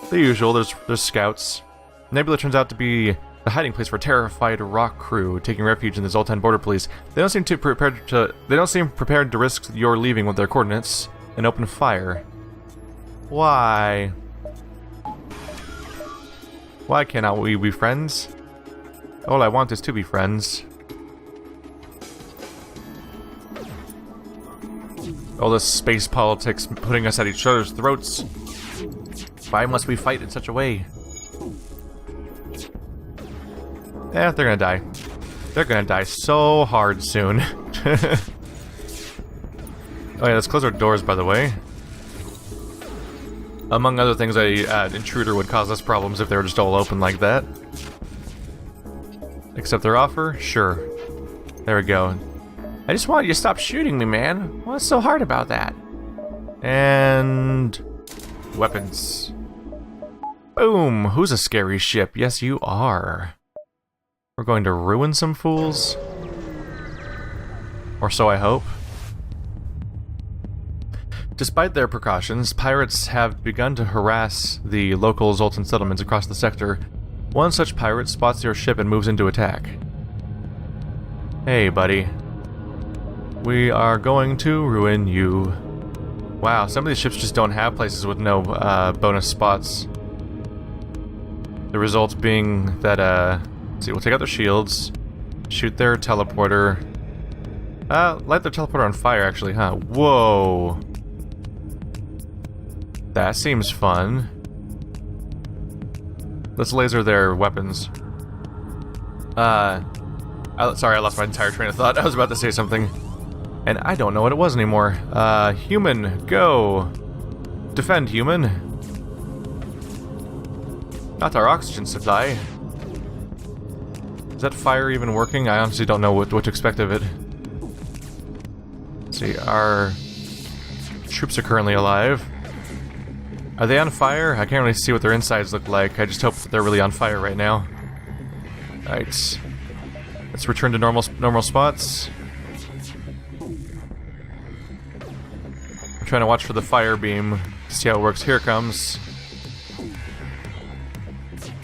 The usual, there's scouts. Nebula turns out to be the hiding place for a terrified rock crew taking refuge in the Zoltan border police. They don't seem prepared to risk your leaving with their coordinates and open fire. Why? Why cannot we be friends? All I want is to be friends. All this space politics putting us at each other's throats. Why must we fight in such a way? Yeah, they're gonna die. They're gonna die so hard soon. Oh yeah, let's close our doors, by the way. Among other things, an intruder would cause us problems if they were just all open like that. Accept their offer? Sure. There we go. I just want you to stop shooting me, man. What's so hard about that? And... weapons. Boom! Who's a scary ship? Yes, you are. We're going to ruin some fools? Or so I hope. Despite their precautions, pirates have begun to harass the local Zoltan settlements across the sector. One such pirate spots your ship and moves into attack. Hey, buddy. We are going to ruin you. Wow, some of these ships just don't have places with no bonus spots. The result being that, let's see, we'll take out their shields, shoot their teleporter. Light their teleporter on fire, actually, huh? Whoa. That seems fun. Let's laser their weapons. Sorry, I lost my entire train of thought. I was about to say something, and I don't know what it was anymore. Human, go! Defend, human. Not our oxygen supply. Is that fire even working? I honestly don't know what to expect of it. Let's see, our troops are currently alive. Are they on fire? I can't really see what their insides look like. I just hope that they're really on fire right now. Alright. Let's return to normal spots. I'm trying to watch for the fire beam to see how it works. Here it comes.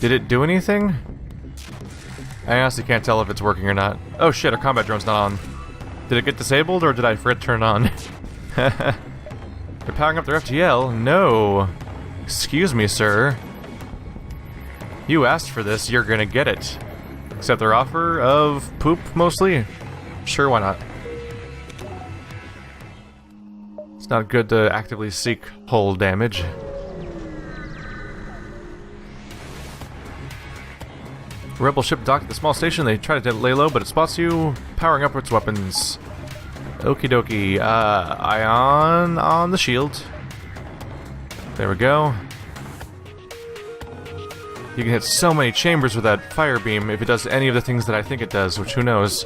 Did it do anything? I honestly can't tell if it's working or not. Oh shit, our combat drone's not on. Did it get disabled or did I forget to turn it on? They're powering up their FTL? No. Excuse me, sir. You asked for this, you're gonna get it. Accept their offer of poop, mostly? Sure, why not? It's not good to actively seek hull damage. Rebel ship docked at the small station. They try to lay low, but it spots you, powering up its weapons. Okie dokie. Ion on the shield. There we go. You can hit so many chambers with that fire beam if it does any of the things that I think it does, which who knows.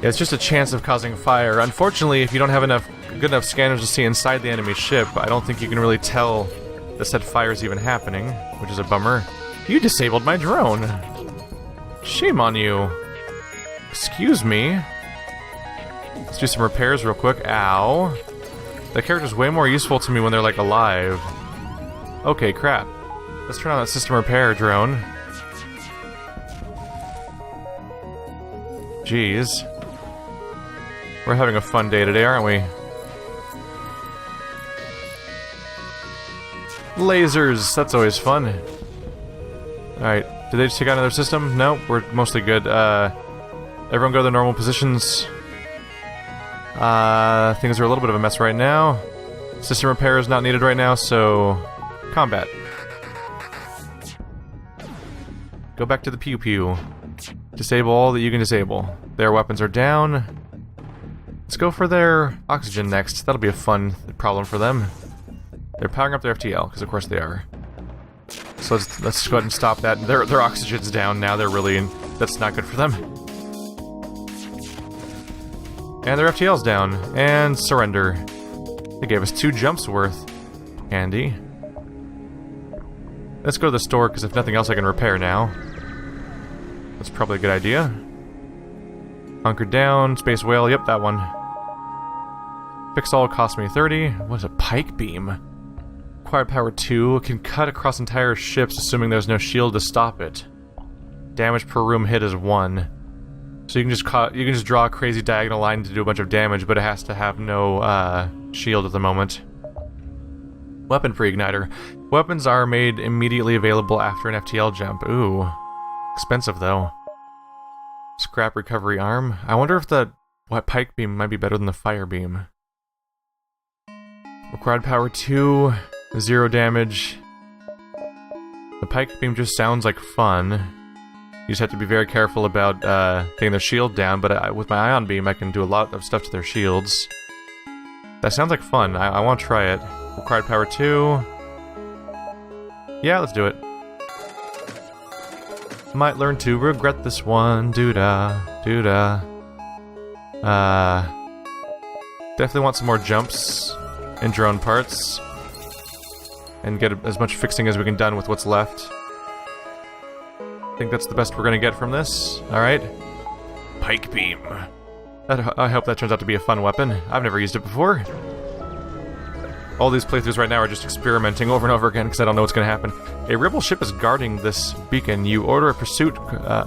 Yeah, it's just a chance of causing fire. Unfortunately, if you don't have good enough scanners to see inside the enemy ship, I don't think you can really tell that said fire is even happening, which is a bummer. You disabled my drone. Shame on you. Excuse me. Let's do some repairs real quick. Ow. That character's way more useful to me when they're, like, alive. Okay, crap. Let's turn on that system repair drone. Jeez. We're having a fun day today, aren't we? Lasers! That's always fun. Alright, did they just take out another system? No, we're mostly good. Everyone go to their normal positions. Things are a little bit of a mess right now. System repair is not needed right now, so... combat. Go back to the pew-pew. Disable all that you can disable. Their weapons are down. Let's go for their oxygen next. That'll be a fun problem for them. They're powering up their FTL, because of course they are. So let's go ahead and stop that. Their oxygen's down now. They're really in... that's not good for them. And their FTL's down. And surrender. They gave us 2 jumps worth. Handy. Let's go to the store, because if nothing else I can repair now. That's probably a good idea. Hunker down, Space Whale, yep, that one. Fix all cost me 30. What is a Pike beam? Acquired power 2. Can cut across entire ships assuming there's no shield to stop it. Damage per room hit is 1. So you can just draw a crazy diagonal line to do a bunch of damage, but it has to have no shield at the moment. Weapon pre-igniter. Weapons are made immediately available after an FTL jump. Ooh. Expensive though. Scrap recovery arm. I wonder if the Pike beam might be better than the fire beam. Required power 2. 0 damage. The Pike beam just sounds like fun. You just have to be very careful about getting their shield down, but with my ion beam I can do a lot of stuff to their shields. That sounds like fun. I want to try it. Required power 2. Yeah, let's do it. Might learn to regret this one. Doo-da. Doo-da. Definitely want some more jumps and drone parts. And get as much fixing as we can done with what's left. I think that's the best we're gonna get from this. Alright. Pike beam. I hope that turns out to be a fun weapon. I've never used it before. All these playthroughs right now are just experimenting over and over again because I don't know what's going to happen. A rebel ship is guarding this beacon. You order a pursuit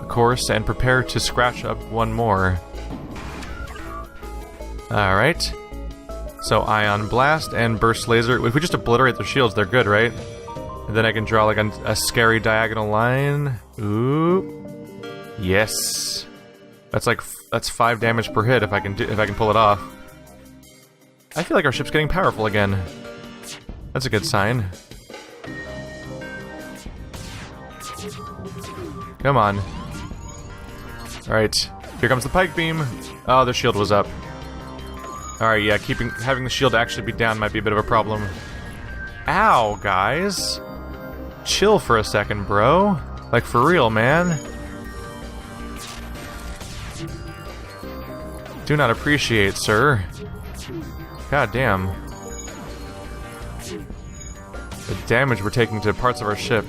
course and prepare to scratch up one more. Alright. So ion blast and burst laser. If we just obliterate their shields, they're good, right? And then I can draw like a scary diagonal line. Ooh. Yes. That's 5 damage per hit if I can pull it off. I feel like our ship's getting powerful again. That's a good sign. Come on. Alright, here comes the Pike beam. Oh, their shield was up. Alright, yeah, having the shield actually be down might be a bit of a problem. Ow, guys. Chill for a second, bro. Like, for real, man. Do not appreciate, sir. God damn. The damage we're taking to parts of our ship.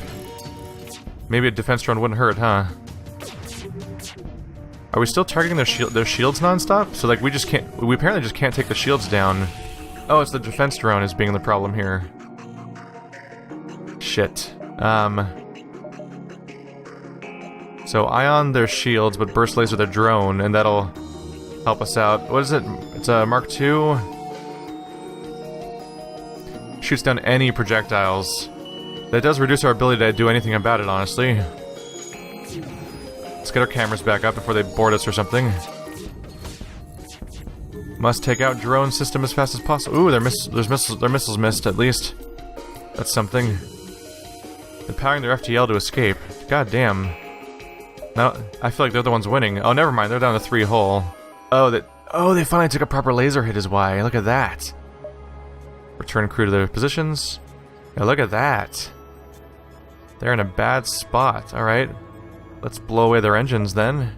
Maybe a defense drone wouldn't hurt, huh? Are we still targeting their shields nonstop? So like we apparently just can't take the shields down. Oh, it's the defense drone is being the problem here. Shit. So ion their shields, but burst laser their drone, and that'll help us out. What is it? It's a Mark II. Shoots down any projectiles. That does reduce our ability to do anything about it, honestly. Let's get our cameras back up before they board us or something. Must take out drone system as fast as possible. Ooh, their missiles missed, at least. That's something. They're powering their FTL to escape. God damn. Now, I feel like they're the ones winning. Oh, never mind, they're down to 3 hull. Oh, they finally took a proper laser hit is why. Look at that. Return crew to their positions. Yeah, look at that. They're in a bad spot. Alright. Let's blow away their engines then.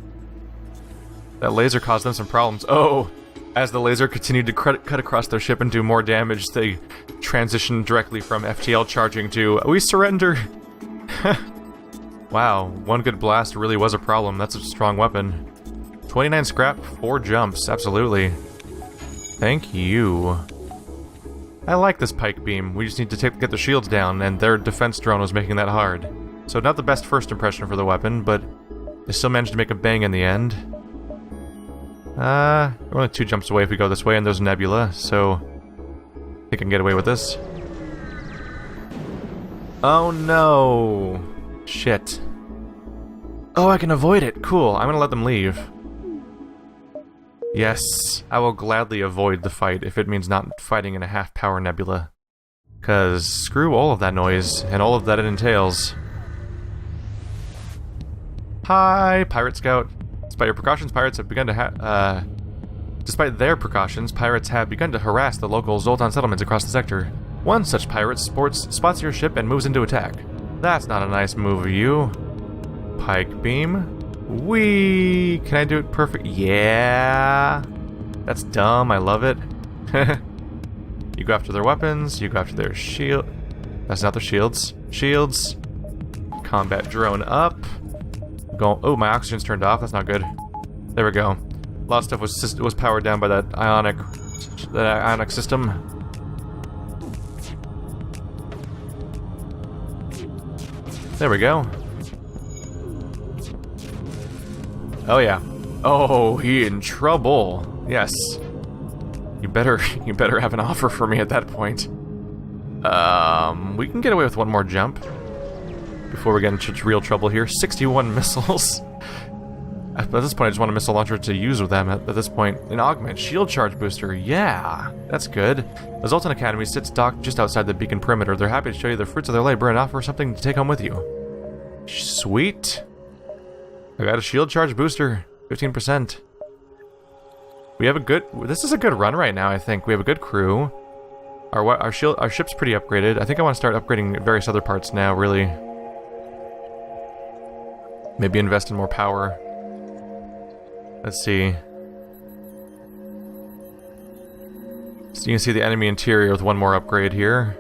That laser caused them some problems. Oh! As the laser continued to cut across their ship and do more damage, they transitioned directly from FTL charging to, we surrender! Wow, one good blast really was a problem. That's a strong weapon. 29 scrap, 4 jumps, absolutely. Thank you. I like this Pike beam. We just need to get the shields down, and their defense drone was making that hard. So not the best first impression for the weapon, but they still managed to make a bang in the end. We're only 2 jumps away if we go this way, and there's Nebula, so I think I can get away with this. Oh no! Shit. Oh, I can avoid it! Cool, I'm gonna let them leave. Yes, I will gladly avoid the fight if it means not fighting in a half-power Nebula. 'Cause screw all of that noise, and all of that it entails. Hi, Pirate Scout. Despite their precautions, pirates have begun to harass the local Zoltan settlements across the sector. One such pirate spots your ship and moves into attack. That's not a nice move of you. Pike beam. Whee! Can I do it perfect? Yeah! That's dumb, I love it. You go after their weapons, you go after their shield. That's not their shields. Shields. Combat drone up. Oh, my oxygen's turned off, that's not good. There we go. A lot of stuff was powered down by that ionic the ionic system. There we go. Oh yeah. Oh, he in trouble. Yes. You better have an offer for me at that point. We can get away with one more jump before we get into real trouble here. 61 missiles. At this point, I just want a missile launcher to use with them at this point. An augment shield charge booster. Yeah, that's good. The Zoltan Academy sits docked just outside the beacon perimeter. They're happy to show you the fruits of their labor and offer something to take home with you. Sweet. I got a shield charge booster. 15%. We have a good... This is a good run right now, I think. We have a good crew. Our ship's pretty upgraded. I think I want to start upgrading various other parts now, really. Maybe invest in more power. Let's see. So you can see the enemy interior with one more upgrade here.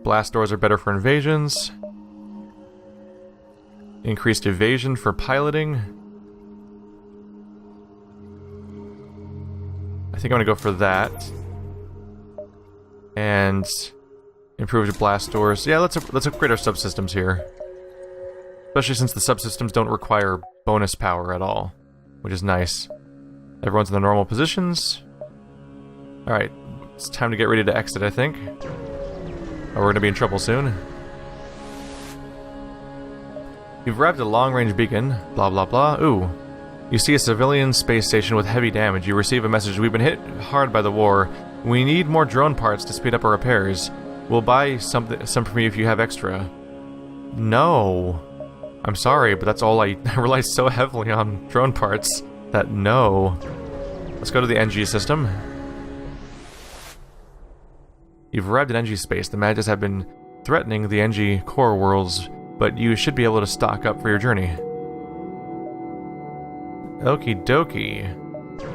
Blast doors are better for invasions. Increased evasion for piloting. I think I'm gonna go for that. And improved blast doors. Yeah, let's upgrade our subsystems here. Especially since the subsystems don't require bonus power at all, which is nice. Everyone's in the normal positions. Alright, it's time to get ready to exit, I think. Or we're gonna be in trouble soon. You've arrived at a long-range beacon, blah blah blah. Ooh. You see a civilian space station with heavy damage. You receive a message. We've been hit hard by the war. We need more drone parts to speed up our repairs. We'll buy some from you if you have extra. No. I'm sorry, but that's all I rely so heavily on drone parts that no. Let's go to the Engi system. You've arrived at Engi space. The mantis have been threatening the Engi core worlds, but you should be able to stock up for your journey. Okie dokie.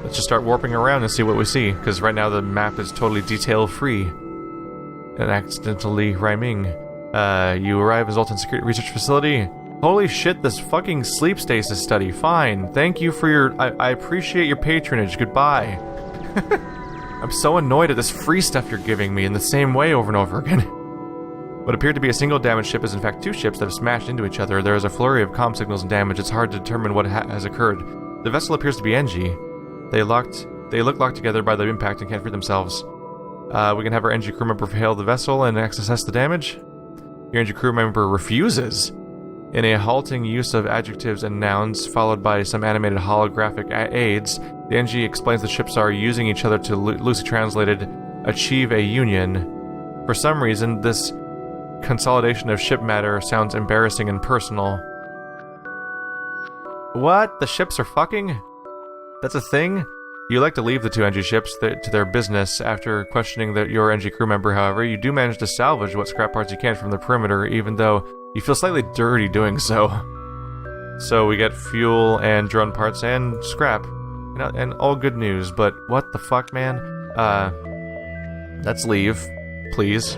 Let's just start warping around and see what we see, because right now the map is totally detail-free. And accidentally rhyming. You arrive at Zoltan Security Research Facility. Holy shit, this fucking sleep stasis study. Fine. Thank you for your... I appreciate your patronage. Goodbye. I'm so annoyed at this free stuff you're giving me in the same way over and over again. What appeared to be a single damaged ship is in fact two ships that have smashed into each other. There is a flurry of comm signals and damage. It's hard to determine what has occurred. The vessel appears to be Engi. They look locked together by the impact and can't free themselves. We can have our Engi crew member hail the vessel and assess the damage. Your Engi crew member refuses. In a halting use of adjectives and nouns, followed by some animated holographic aids, the Engi explains the ships are using each other to, loosely translated, achieve a union. For some reason, this consolidation of ship matter sounds embarrassing and personal. What? The ships are fucking? That's a thing? You like to leave the two Engi ships to their business. After questioning your Engi crew member, however, you do manage to salvage what scrap parts you can from the perimeter, even though you feel slightly dirty doing so. So we get fuel and drone parts and scrap. And all good news, but what the fuck, man? Let's leave, please.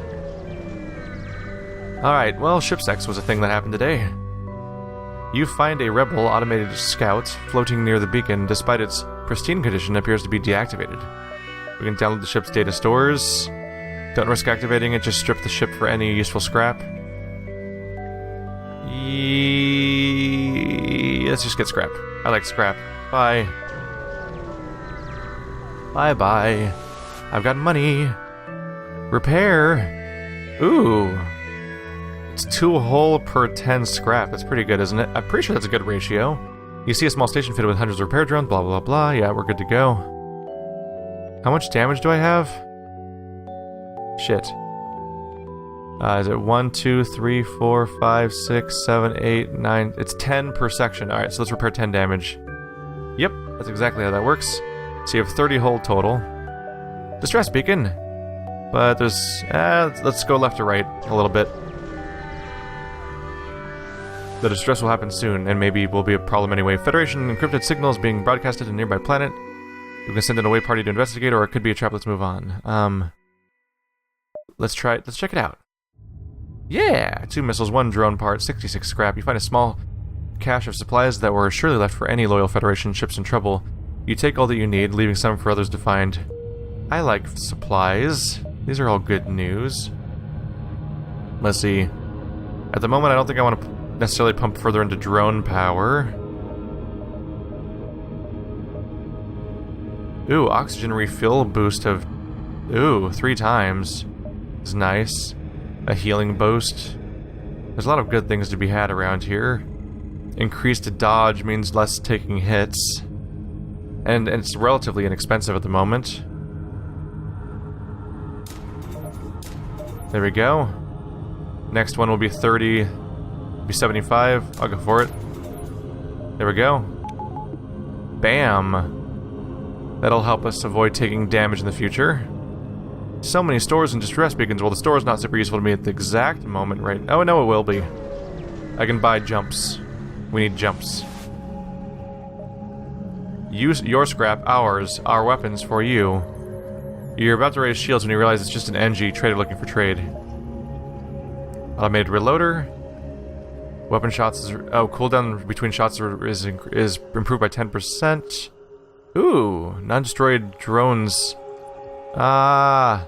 Alright, well, ship sex was a thing that happened today. You find a rebel automated scout floating near the beacon. Despite its pristine condition, appears to be deactivated. We can download the ship's data stores. Don't risk activating it, just strip the ship for any useful scrap. Let's just get scrap. I like scrap. Bye. Bye-bye. I've got money. Repair. Ooh. It's 2 hull per 10 scrap. That's pretty good, isn't it? I'm pretty sure that's a good ratio. You see a small station fitted with hundreds of repair drones, blah, blah, blah. Yeah, we're good to go. How much damage do I have? Shit. Is it 1, 2, 3, 4, 5, 6, 7, 8, 9? It's 10 per section. Alright, so let's repair 10 damage. Yep, that's exactly how that works. So you have 30 hull total. Distress beacon. But there's... let's go left to right a little bit. The distress will happen soon, and maybe will be a problem anyway. Federation encrypted signals being broadcasted in a nearby planet. We can send an away party to investigate, or it could be a trap. Let's move on. Let's check it out. Yeah! 2 missiles, 1 drone part, 66 scrap. You find a small cache of supplies that were surely left for any loyal Federation ships in trouble. You take all that you need, leaving some for others to find. I like supplies. These are all good news. Let's see. At the moment, I don't think I want to necessarily pump further into drone power. Ooh, oxygen refill boost of... Ooh, 3 times. Is nice. A healing boost. There's a lot of good things to be had around here. Increased dodge means less taking hits. And it's relatively inexpensive at the moment. There we go. Next one will be 30, be 75. I'll go for it. There we go. Bam! That'll help us avoid taking damage in the future. So many stores and distress beacons. Well, the store is not super useful to me at the exact moment, right? Oh, no, it will be. I can buy jumps. We need jumps. Use your scrap, ours, our weapons for you. You're about to raise shields when you realize it's just an Engi trader looking for trade. Automated reloader. Weapon shots is... Oh, cooldown between shots is improved by 10%. Ooh, non-destroyed drones. Ah,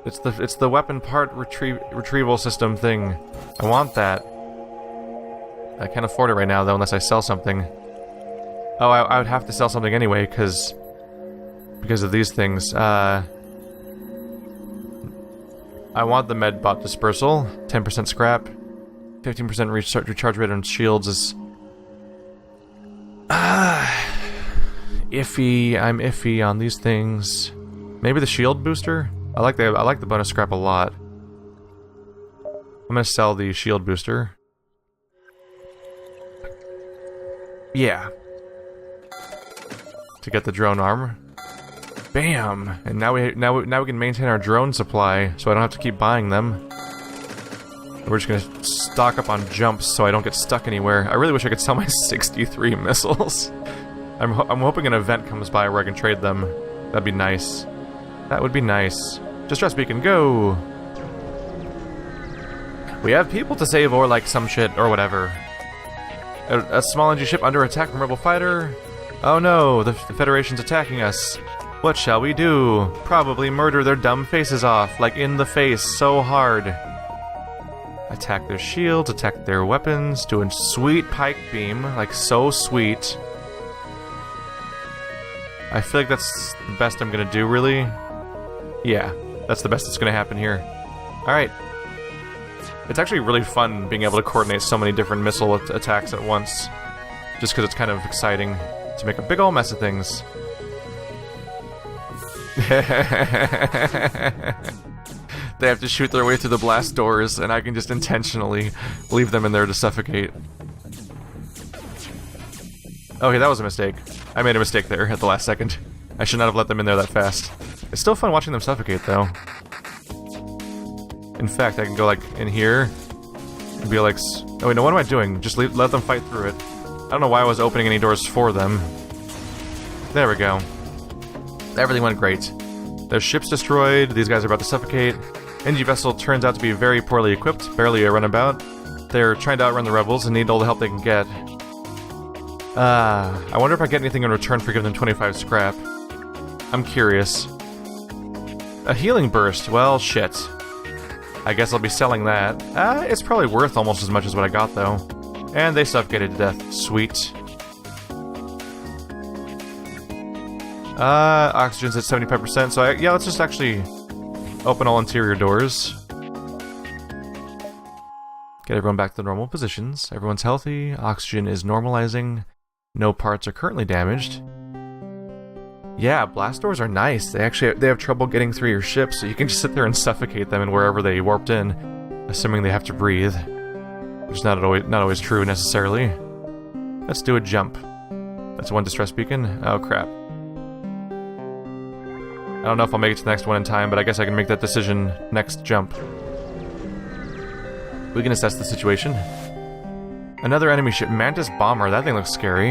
it's the weapon part retrieval system thing. I want that. I can't afford it right now though, unless I sell something. Oh, I would have to sell something anyway, because of these things. I want the medbot dispersal. 10% scrap. 15% recharge rate on shields is... iffy. I'm iffy on these things. Maybe the shield booster? I like the bonus scrap a lot. I'm gonna sell the shield booster. Yeah. To get the drone armor. Bam! And now we can maintain our drone supply, so I don't have to keep buying them. We're just gonna stock up on jumps so I don't get stuck anywhere. I really wish I could sell my 63 missiles. I'm hoping an event comes by where I can trade them. That'd be nice. That would be nice. Distress beacon, go! We have people to save or like some shit or whatever. A small Engi ship under attack from rebel fighter? Oh no, the Federation's attacking us. What shall we do? Probably murder their dumb faces off, like in the face, so hard. Attack their shields, attack their weapons, do a sweet pike beam, like so sweet. I feel like that's the best I'm gonna do, really. Yeah, that's the best that's gonna happen here. Alright. It's actually really fun being able to coordinate so many different missile attacks at once. Just because it's kind of exciting to make a big ol' mess of things. They have to shoot their way through the blast doors, and I can just intentionally leave them in there to suffocate. Okay, that was a mistake. I made a mistake there at the last second. I should not have let them in there that fast. It's still fun watching them suffocate, though. In fact, I can go, like, in here and be like... Oh, wait, no, what am I doing? Just let them fight through it. I don't know why I was opening any doors for them. There we go. Everything went great. Their ship's destroyed, these guys are about to suffocate. Engi vessel turns out to be very poorly equipped, barely a runabout. They're trying to outrun the rebels and need all the help they can get. I wonder if I get anything in return for giving them 25 scrap. I'm curious. A healing burst, well, shit. I guess I'll be selling that. It's probably worth almost as much as what I got, though. And they suffocated to death. Sweet. Oxygen's at 75%, so yeah, let's just actually open all interior doors. Get everyone back to the normal positions. Everyone's healthy. Oxygen is normalizing. No parts are currently damaged. Yeah, blast doors are nice. They have trouble getting through your ship, so you can just sit there and suffocate them in wherever they warped in, assuming they have to breathe. Which is not always true, necessarily. Let's do a jump. That's one distress beacon. Oh, crap. I don't know if I'll make it to the next one in time, but I guess I can make that decision next jump. We can assess the situation. Another enemy ship, Mantis bomber. That thing looks scary.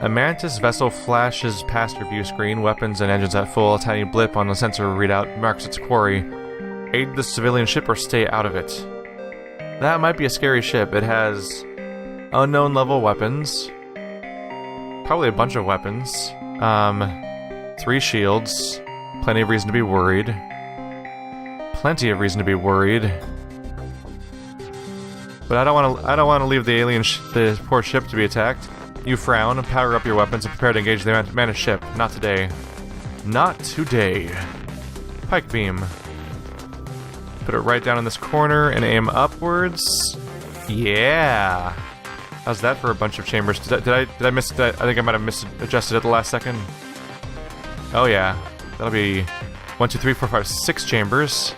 A Mantis vessel flashes past your view screen, weapons and engines at full. A tiny blip on the sensor readout marks its quarry. Aid the civilian ship or stay out of it. That might be a scary ship. It has unknown level weapons. Probably a bunch of weapons. 3 shields. Plenty of reason to be worried. Plenty of reason to be worried. But I don't want to leave the the poor ship to be attacked. You frown, power up your weapons, and prepare to engage the mantis ship. Not today. Not today. Pike beam. Put it right down in this corner and aim upwards. Yeah. How's that for a bunch of chambers? Did I miss that? I think I might have misadjusted at the last second. Oh yeah. That'll be 1, 2, 3, 4, 5, 6 chambers.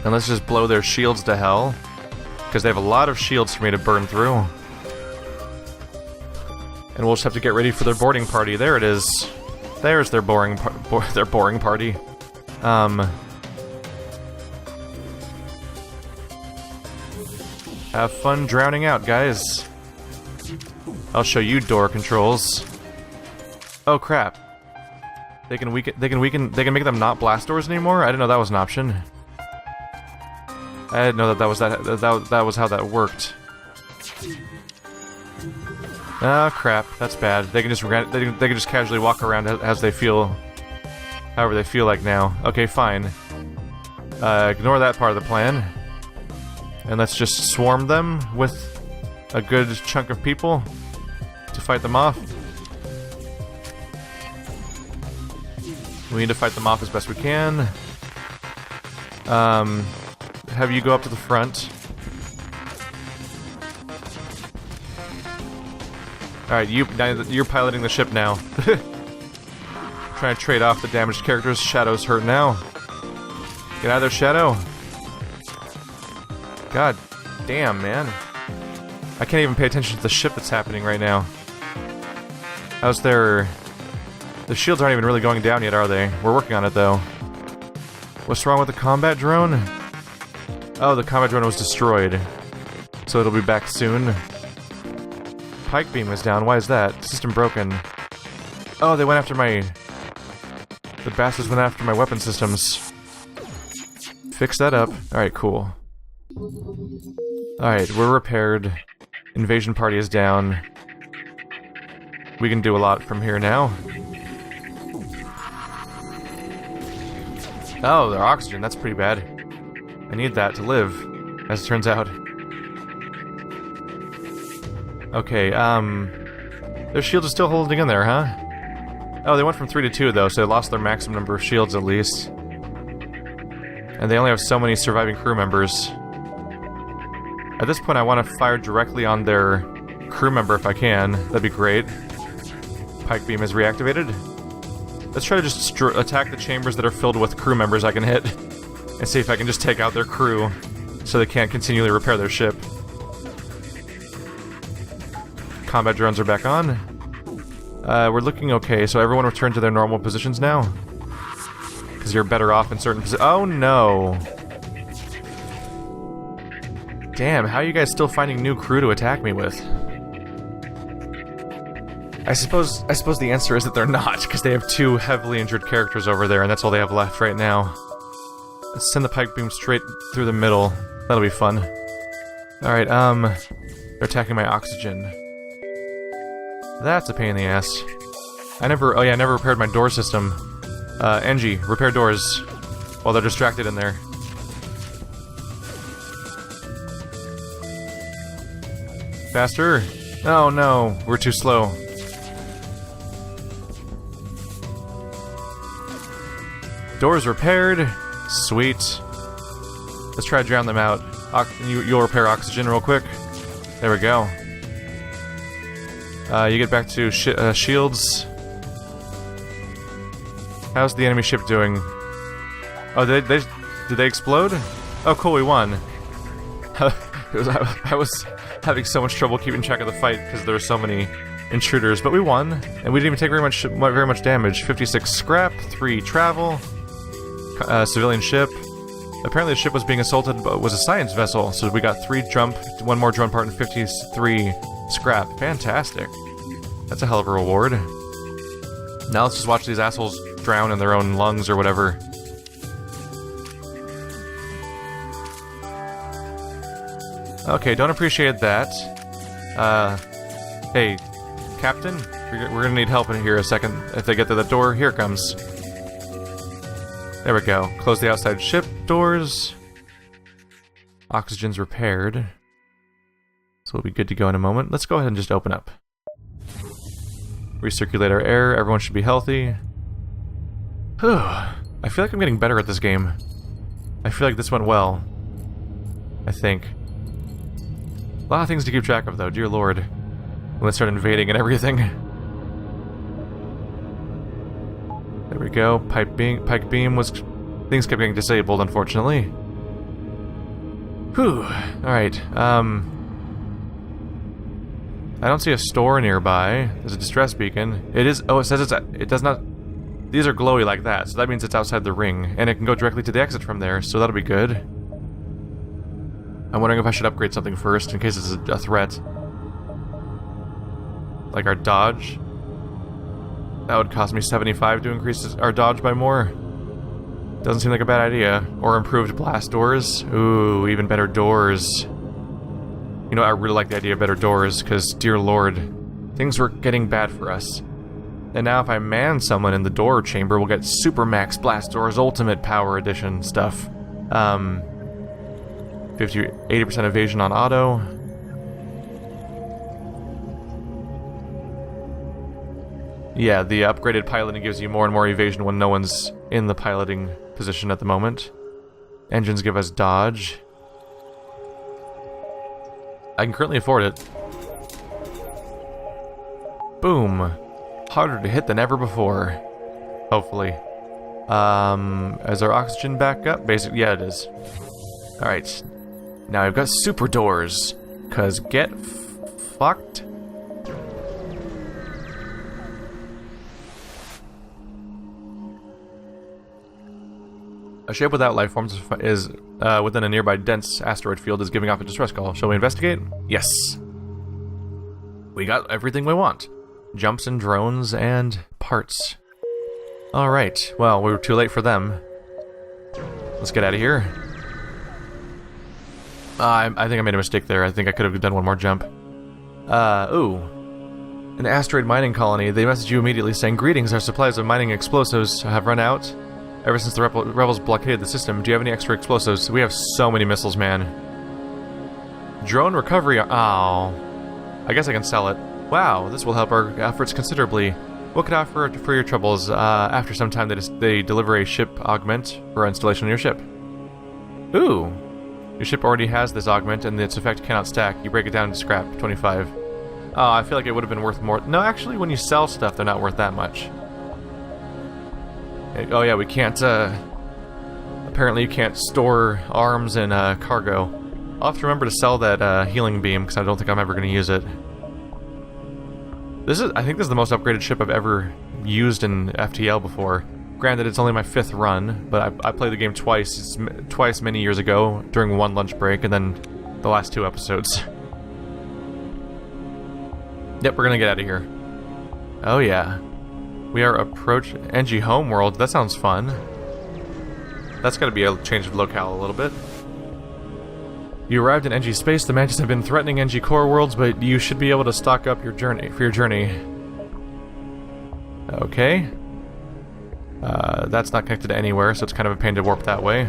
And let's just blow their shields to hell, because they have a lot of shields for me to burn through. And we'll just have to get ready for their boarding party. There it is. There's their boring party. Have fun drowning out, guys. I'll show you door controls. Oh crap. They can make them not blast doors anymore? I didn't know that was an option. I didn't know that was how that worked. Oh crap, that's bad. They can just casually walk around as they feel, however they feel like now. Okay, fine. Ignore that part of the plan, and let's just swarm them with a good chunk of people to fight them off. We need to fight them off as best we can. Have you go up to the front. Alright, you're piloting the ship now. Trying to trade off the damaged characters. Shadow's hurt now. Get out of there, Shadow. God damn, man. I can't even pay attention to the ship that's happening right now. How's their... The shields aren't even really going down yet, are they? We're working on it, though. What's wrong with the combat drone? Oh, the combat drone was destroyed. So it'll be back soon. Pike beam is down. Why is that? System broken. Oh, they went after my... The bastards went after my weapon systems. Fix that up. Alright, cool. Alright, we're repaired. Invasion party is down. We can do a lot from here now. Oh, their oxygen. That's pretty bad. I need that to live, as it turns out. Okay, their shields are still holding in there, huh? Oh, they went from 3 to 2, though, so they lost their maximum number of shields, at least. And they only have so many surviving crew members. At this point, I want to fire directly on their crew member if I can. That'd be great. Pike beam is reactivated. Let's try to just attack the chambers that are filled with crew members I can hit. And see if I can just take out their crew, so they can't continually repair their ship. Combat drones are back on. We're looking okay, so everyone return to their normal positions now. Because you're better off in certain positions. Oh no! Damn, how are you guys still finding new crew to attack me with? I suppose the answer is that they're not, because they have 2 heavily injured characters over there, and that's all they have left right now. Let's send the pike beam straight through the middle. That'll be fun. Alright, they're attacking my oxygen. That's a pain in the ass. I never repaired my door system. Engi, repair doors while they're distracted in there. Faster? Oh no, we're too slow. Doors repaired. Sweet. Let's try to drown them out. You'll repair oxygen real quick. There we go. You get back to shields. How's the enemy ship doing? Oh, did they explode? Oh, cool, we won. I was having so much trouble keeping track of the fight because there were so many intruders, but we won, and we didn't even take very much damage. 56 scrap, 3 travel. Civilian ship. Apparently the ship was being assaulted, but was a science vessel, so we got 3 jump, 1 more drone part, and 53 scrap. Fantastic. That's a hell of a reward. Now let's just watch these assholes drown in their own lungs or whatever. Okay, don't appreciate that. Hey, Captain, we're gonna need help in here a second. If they get to the door, here it comes. There we go. Close the outside ship doors. Oxygen's repaired. So we'll be good to go in a moment. Let's go ahead and just open up. Recirculate our air. Everyone should be healthy. Whew. I feel like I'm getting better at this game. I feel like this went well. I think. A lot of things to keep track of, though. Dear Lord. When they start invading and everything. There we go. Pike beam was... Things kept getting disabled, unfortunately. Whew. Alright, I don't see a store nearby. There's a distress beacon. It is... Oh, it says it does not... These are glowy like that, so that means it's outside the ring. And it can go directly to the exit from there, so that'll be good. I'm wondering if I should upgrade something first, in case it's a threat. Like our dodge. That would cost me 75 to increase our dodge by more. Doesn't seem like a bad idea. Or improved blast doors. Ooh, even better doors. You know, I really like the idea of better doors, because, dear lord, things were getting bad for us. And now if I man someone in the door chamber, we'll get Super Max Blast Doors Ultimate Power Edition stuff. 80% evasion on auto. Yeah, the upgraded piloting gives you more and more evasion when no one's in the piloting position at the moment. Engines give us dodge. I can currently afford it. Boom. Harder to hit than ever before. Hopefully. Is our oxygen back up? Basically, yeah, it is. Alright. Now I've got super doors. Cause get fucked. A ship without life forms is within a nearby dense asteroid field is giving off a distress call. Shall we investigate? Yes. We got everything we want. Jumps and drones and parts. Alright, well, we were too late for them. Let's get out of here. I think I made a mistake there. I think I could have done one more jump. Ooh. An asteroid mining colony. They message you immediately saying, "Greetings, our supplies of mining explosives have run out. Ever since the rebels blockaded the system, do you have any extra explosives?" We have so many missiles, man. Drone recovery. Oh. I guess I can sell it. Wow, this will help our efforts considerably. What could I offer for your troubles? After some time, they deliver a ship augment for installation on your ship. Ooh. Your ship already has this augment, and its effect cannot stack. You break it down to scrap. 25. Oh, I feel like it would have been worth more. No, actually, when you sell stuff, they're not worth that much. Oh yeah, we can't, apparently you can't store arms and, cargo. I'll have to remember to sell that, healing beam, because I don't think I'm ever going to use it. I think this is the most upgraded ship I've ever used in FTL before. Granted, it's only my 5th run, but I played the game twice many years ago, during one lunch break, and then the last 2 episodes. Yep, we're gonna get out of here. Oh yeah. We are approaching Engi homeworld. That sounds fun. That's gotta be a change of locale a little bit. You arrived in Engi space. The mantis have been threatening Engi core worlds, but you should be able to stock up your journey. Okay. That's not connected to anywhere, so it's kind of a pain to warp that way.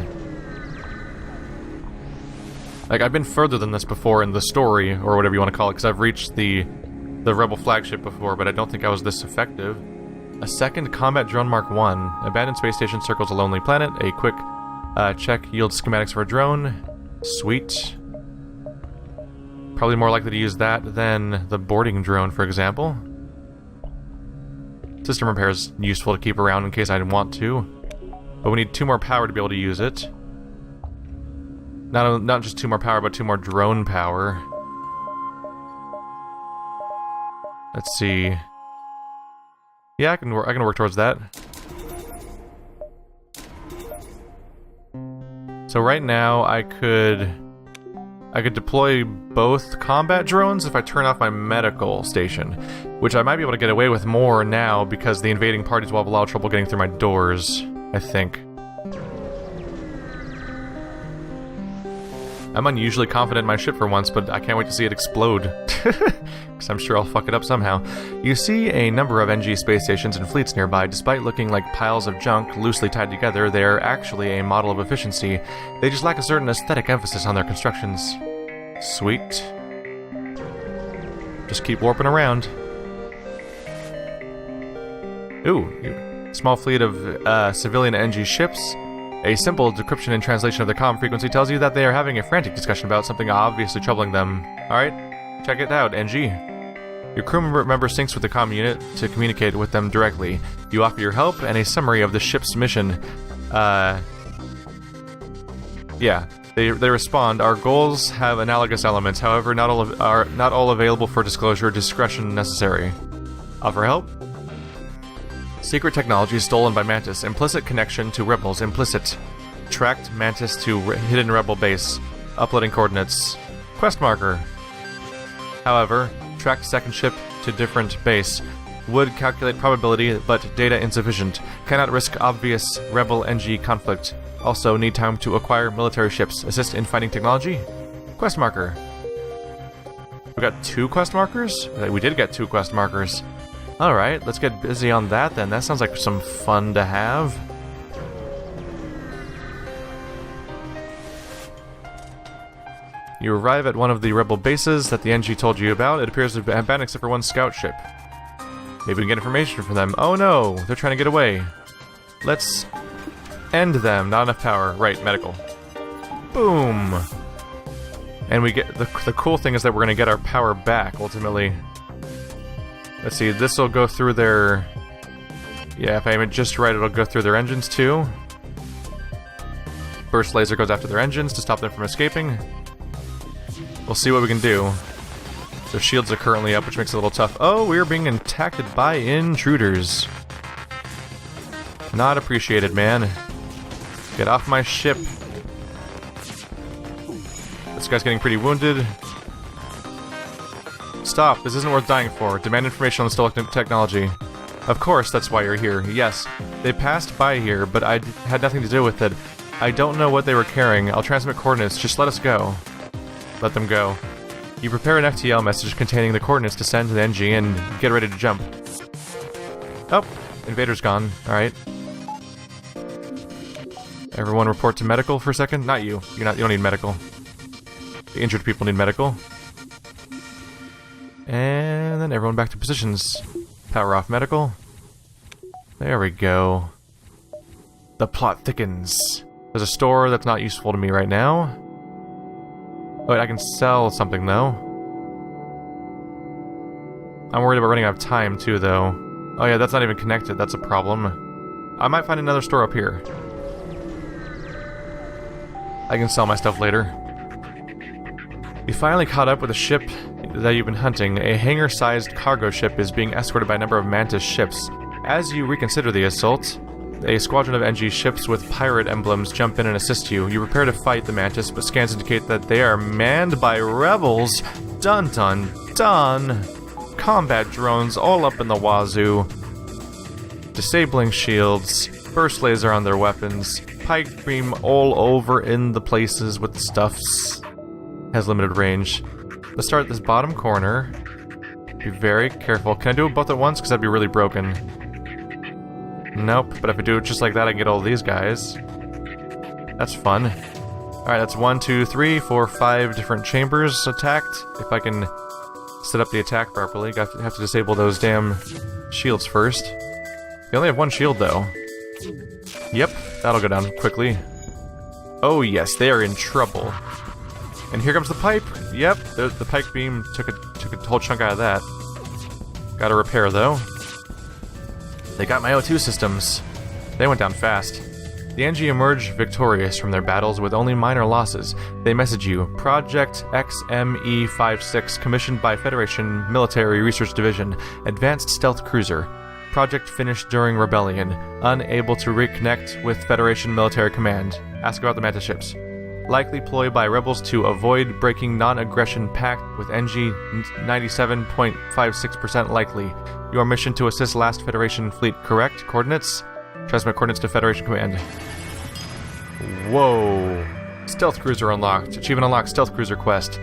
Like, I've been further than this before in the story, or whatever you want to call it, because I've reached the rebel flagship before, but I don't think I was this effective. A second combat drone Mark 1. Abandoned space station circles a lonely planet. A quick check yields schematics for a drone. Sweet. Probably more likely to use that than the boarding drone, for example. System repair is useful to keep around in case I want to. But we need 2 more power to be able to use it. Not just 2 more power, but 2 more drone power. Let's see. Yeah, I can work towards that. So right now I could deploy both combat drones if I turn off my medical station, which I might be able to get away with more now because the invading parties will have a lot of trouble getting through my doors, I think. I'm unusually confident in my ship for once, but I can't wait to see it explode. because I'm sure I'll fuck it up somehow. You see a number of Engi space stations and fleets nearby. Despite looking like piles of junk loosely tied together, they're actually a model of efficiency. They just lack a certain aesthetic emphasis on their constructions. Sweet. Just keep warping around. Ooh, small fleet of civilian Engi ships. A simple decryption and translation of the comm frequency tells you that they are having a frantic discussion about something obviously troubling them. Alright, check it out, Engi. Your crew member syncs with the comm unit to communicate with them directly. You offer your help and a summary of the ship's mission. Yeah, they respond. Our goals have analogous elements, however, not all available for disclosure. Discretion necessary. Offer help? Secret technology stolen by Mantis. Implicit connection to rebels. Implicit. Tracked Mantis to hidden rebel base. Uploading coordinates. Quest marker. However, tracked second ship to different base. Would calculate probability, but data insufficient. Cannot risk obvious rebel Engi conflict. Also need time to acquire military ships. Assist in fighting technology. Quest marker. We got 2 quest markers? We did get 2 quest markers. Alright, let's get busy on that then. That sounds like some fun to have. You arrive at one of the rebel bases that the Engi told you about. It appears to have been except for one scout ship. Maybe we can get information from them. Oh no, they're trying to get away. Let's end them. Not enough power. Right, medical. Boom! And we get the cool thing is that we're going to get our power back, ultimately. Let's see, this will go through their... Yeah, if I aim it just right, it'll go through their engines too. Burst laser goes after their engines to stop them from escaping. We'll see what we can do. Their shields are currently up, which makes it a little tough. Oh, we are being attacked by intruders. Not appreciated, man. Get off my ship. This guy's getting pretty wounded. Stop, this isn't worth dying for. Demand information on the technology. Of course, that's why you're here. Yes, they passed by here, but I had nothing to do with it. I don't know what they were carrying. I'll transmit coordinates. Just let us go. Let them go. You prepare an FTL message containing the coordinates to send to the Engi and get ready to jump. Oh, invader's gone. Alright. Everyone report to medical for a second. Not you. You don't need medical. The injured people need medical. And then everyone back to positions. Power off medical. There we go. The plot thickens. There's a store that's not useful to me right now. Oh, wait, I can sell something, though. I'm worried about running out of time, too, though. Oh yeah, that's not even connected. That's a problem. I might find another store up here. I can sell my stuff later. You finally caught up with a ship that you've been hunting. A hangar-sized cargo ship is being escorted by a number of Mantis ships. As you reconsider the assault, a squadron of Engi ships with pirate emblems jump in and assist you. You prepare to fight the Mantis, but scans indicate that they are manned by rebels. Dun dun dun! Combat drones all up in the wazoo. Disabling shields. Burst laser on their weapons. Pike beam all over in the places with the stuffs. Has limited range. Let's start at this bottom corner. Be very careful. Can I do it both at once? Because that'd be really broken. Nope, but if I do it just like that, I can get all these guys. That's fun. Alright, that's 1, 2, 3, 4, 5 different chambers attacked. If I can set up the attack properly, have to disable those damn shields first. They only have one shield, though. Yep, that'll go down quickly. Oh yes, they are in trouble. And here comes the pipe. Yep, the pike beam took a whole chunk out of that. Gotta repair, though. They got my O2 systems. They went down fast. The Engi emerge victorious from their battles with only minor losses. They message you, Project XME-56, commissioned by Federation Military Research Division, Advanced Stealth Cruiser. Project finished during Rebellion. Unable to reconnect with Federation Military Command. Ask about the Mantis ships. Likely ploy by rebels to avoid breaking non-aggression pact with Engi 97.56% likely. Your mission to assist last Federation fleet, correct? Coordinates? Transmit coordinates to Federation Command. Whoa. Stealth Cruiser unlocked. Achievement unlocked. Stealth Cruiser quest.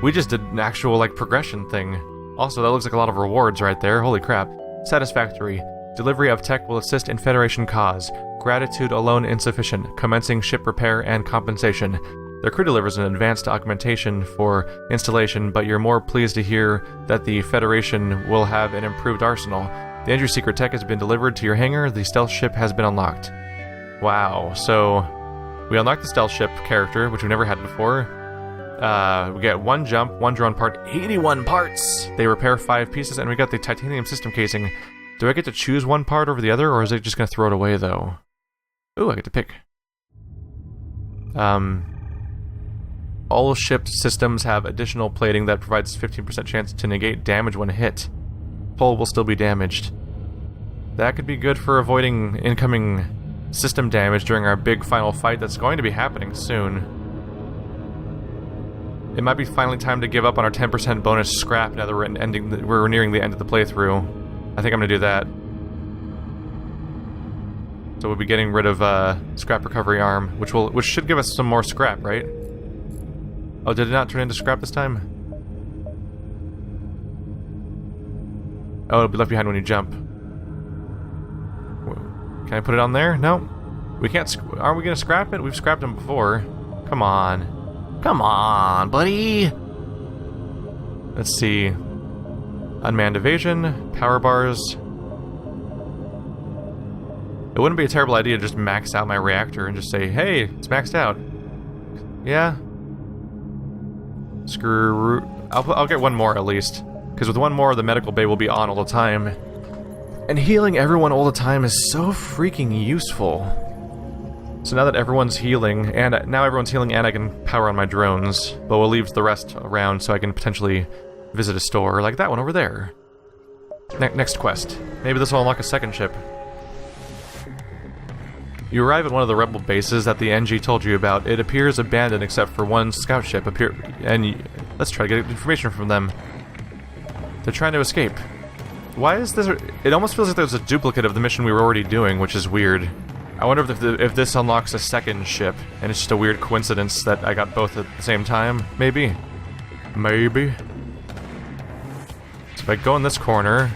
We just did an actual, progression thing. Also, that looks like a lot of rewards right there. Holy crap. Satisfactory. Delivery of tech will assist in Federation cause. Gratitude alone insufficient. Commencing ship repair and compensation. Their crew delivers an advanced augmentation for installation, but you're more pleased to hear that the Federation will have an improved arsenal. The Engi secret tech has been delivered to your hangar. The stealth ship has been unlocked. Wow, so we unlocked the stealth ship character, which we've never had before. We get 1 jump, 1 drone part, 81 parts! They repair 5 pieces, and we got the titanium system casing. Do I get to choose one part over the other, or is it just going to throw it away, though? Ooh, I get to pick. All ship systems have additional plating that provides 15% chance to negate damage when hit. Hull will still be damaged. That could be good for avoiding incoming system damage during our big final fight that's going to be happening soon. It might be finally time to give up on our 10% bonus scrap now that we're nearing the end of the playthrough. I think I'm gonna do that. So we'll be getting rid of scrap recovery arm, which should give us some more scrap, right? Oh, did it not turn into scrap this time? Oh, it'll be left behind when you jump. Can I put it on there? No. We can't. Aren't we gonna scrap it? We've scrapped them before. Come on. Come on, buddy! Let's see. Unmanned evasion, power bars. It wouldn't be a terrible idea to just max out my reactor and just say, hey, it's maxed out. Yeah. Screw. I'll get 1 more at least. Because with 1 more, the medical bay will be on all the time. And healing everyone all the time is so freaking useful. So now that everyone's healing, and I can power on my drones, but we'll leave the rest around so I can potentially visit a store, like that one over there. Next quest. Maybe this will unlock a second ship. You arrive at one of the rebel bases that the Engi told you about. It appears abandoned except for 1 scout ship. Let's try to get information from them. They're trying to escape. Why is this? It almost feels like there's a duplicate of the mission we were already doing, which is weird. I wonder if this unlocks a second ship, and it's just a weird coincidence that I got both at the same time. Maybe. Maybe. So if I go in this corner,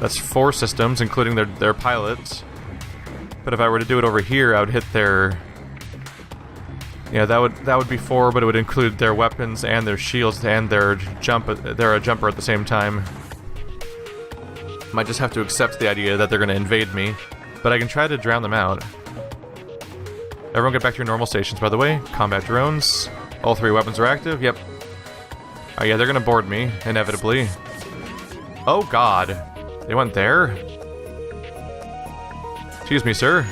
that's 4 systems, including their pilots. But if I were to do it over here, I would hit their... Yeah, that would be 4, but it would include their weapons and their shields and their jumper at the same time. Might just have to accept the idea that they're going to invade me, but I can try to drown them out. Everyone get back to your normal stations, by the way. Combat drones. All 3 weapons are active. Yep. Oh yeah, they're going to board me, inevitably. Oh god. They went there? Excuse me, sir.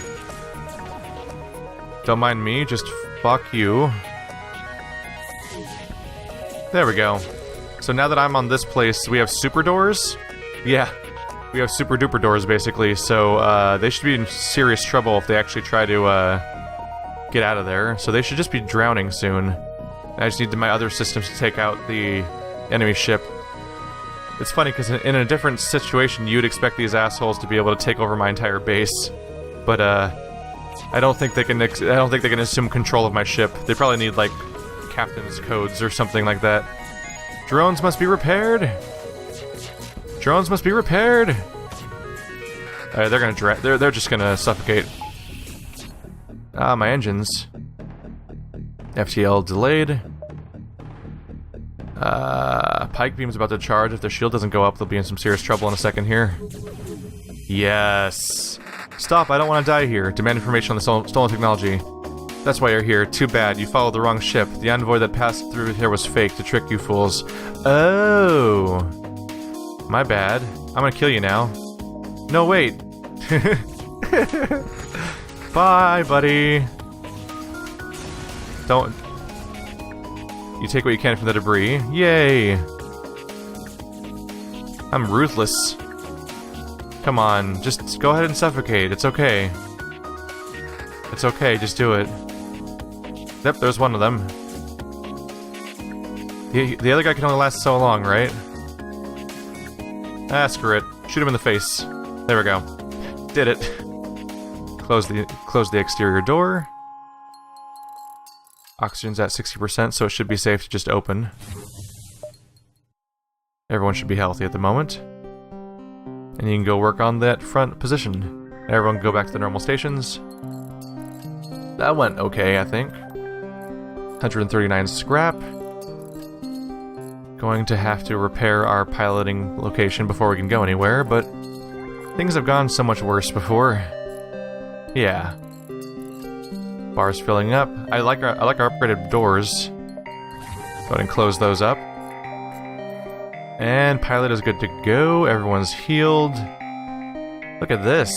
Don't mind me, just fuck you. There we go. So now that I'm on this place, we have super doors? Yeah. We have super duper doors, basically, so they should be in serious trouble if they actually try to get out of there. So they should just be drowning soon. I just need my other systems to take out the enemy ship. It's funny, because in a different situation, you'd expect these assholes to be able to take over my entire base. But, I don't think they can assume control of my ship. They probably need, like, captain's codes or something like that. Drones must be repaired! Drones must be repaired! Alright, they're just gonna suffocate. Ah, my engines. FTL delayed. Pike beam's about to charge. If their shield doesn't go up, they'll be in some serious trouble in a second here. Yes! Stop, I don't want to die here. Demand information on the stolen technology. That's why you're here. Too bad. You followed the wrong ship. The envoy that passed through here was fake to trick you fools. Oh! My bad. I'm gonna kill you now. No, wait. Bye, buddy. Don't... You take what you can from the debris. Yay! I'm ruthless. Come on, just go ahead and suffocate. It's okay. It's okay, just do it. Yep, there's one of them. The other guy can only last so long, right? Ah, screw it. Shoot him in the face. There we go. Did it. Close the exterior door. Oxygen's at 60%, so it should be safe to just open. Everyone should be healthy at the moment. And you can go work on that front position. Everyone can go back to the normal stations. That went okay, I think. 139 scrap. Going to have to repair our piloting location before we can go anywhere, but things have gone so much worse before. Yeah. Bar's filling up. I like our upgraded doors. Go ahead and close those up. And pilot is good to go. Everyone's healed. Look at this.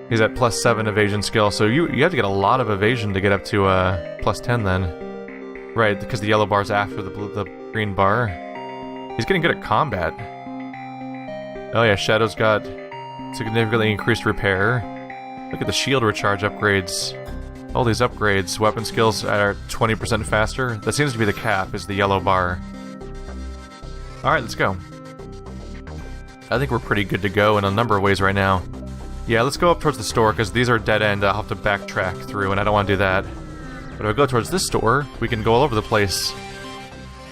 He's at +7 evasion skill, so you have to get a lot of evasion to get up to +10 then. Right, because the yellow bar's after the green bar. He's getting good at combat. Oh yeah, Shadow's got significantly increased repair. Look at the shield recharge upgrades. All these upgrades. Weapon skills are 20% faster. That seems to be the cap, is the yellow bar. Alright, let's go. I think we're pretty good to go in a number of ways right now. Yeah, let's go up towards the store, because these are dead end. I'll have to backtrack through, and I don't want to do that. But if I go towards this store, we can go all over the place.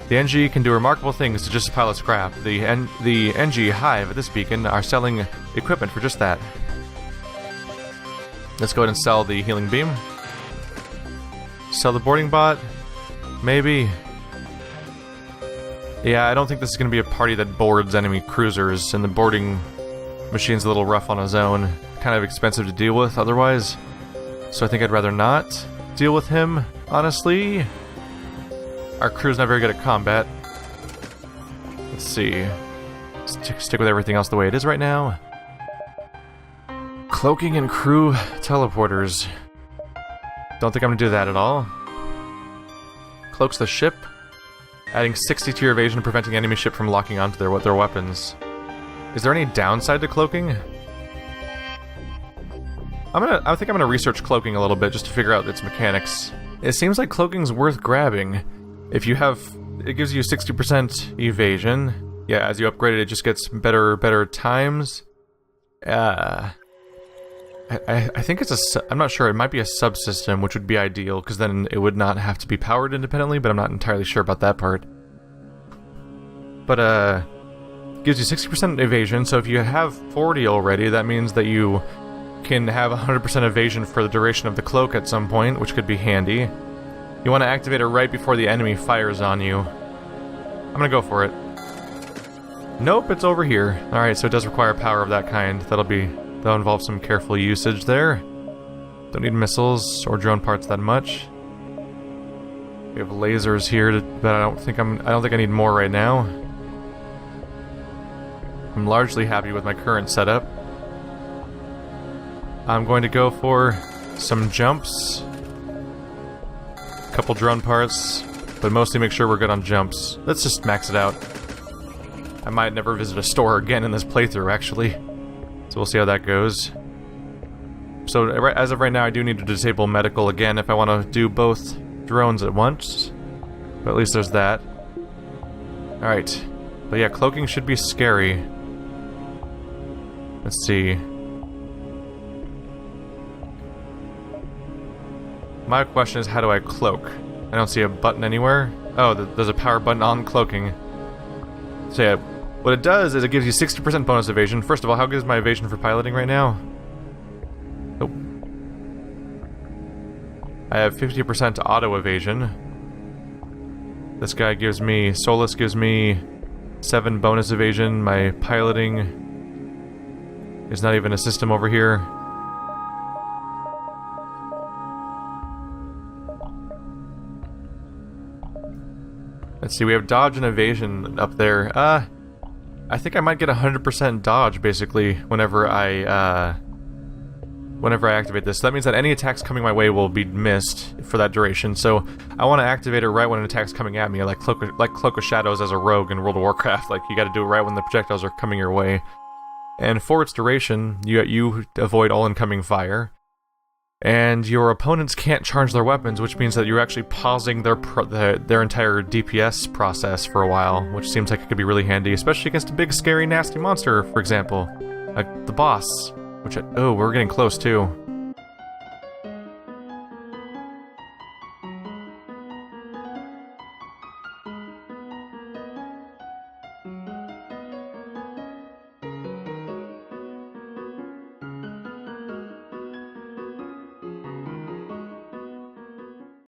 The Engi can do remarkable things to just pile of scrap. The Engi Hive at this beacon are selling equipment for just that. Let's go ahead and sell the healing beam. Sell the boarding bot? Maybe. Yeah, I don't think this is going to be a party that boards enemy cruisers, and the boarding machine's a little rough on his own. Kind of expensive to deal with otherwise. So I think I'd rather not deal with him, honestly. Our crew's not very good at combat. Let's see. Stick with everything else the way it is right now. Cloaking and crew teleporters. Don't think I'm gonna do that at all. Cloaks the ship. Adding 60 to your evasion, preventing enemy ship from locking onto their weapons. Is there any downside to cloaking? I think I'm gonna research cloaking a little bit just to figure out its mechanics. It seems like cloaking's worth grabbing. If you have, it gives you 60% evasion. Yeah, as you upgrade it, it just gets better times. I think it's I'm not sure. It might be a subsystem, which would be ideal, because then it would not have to be powered independently. But I'm not entirely sure about that part. But gives you 60% evasion. So if you have 40 already, that means that you can have 100% evasion for the duration of the cloak at some point, which could be handy. You want to activate it right before the enemy fires on you. I'm gonna go for it. Nope, it's over here. Alright, so it does require power of that kind. That'll involve some careful usage there. Don't need missiles or drone parts that much. We have lasers here, but I don't think I need more right now. I'm largely happy with my current setup. I'm going to go for some jumps. Couple drone parts, but mostly make sure we're good on jumps. Let's just max it out. I might never visit a store again in this playthrough, actually. So we'll see how that goes. So as of right now, I do need to disable medical again if I want to do both drones at once. But at least there's that. Alright. But yeah, cloaking should be scary. Let's see. My question is, how do I cloak? I don't see a button anywhere. Oh, there's a power button on cloaking. So yeah, what it does is it gives you 60% bonus evasion. First of all, how good is my evasion for piloting right now? Nope. I have 50% auto evasion. This guy gives me... Solus gives me 7 bonus evasion. My piloting is not even a system over here. Let's see, we have dodge and evasion up there. I think I might get 100% dodge, basically, whenever I activate this. So that means that any attacks coming my way will be missed for that duration. So I want to activate it right when an attack's coming at me, like Cloak of Shadows as a rogue in World of Warcraft. Like, you gotta do it right when the projectiles are coming your way. And for its duration, you avoid all incoming fire. And your opponents can't charge their weapons, which means that you're actually pausing their entire DPS process for a while, which seems like it could be really handy, especially against a big, scary, nasty monster, for example. Like the boss, which... oh, we're getting close, too.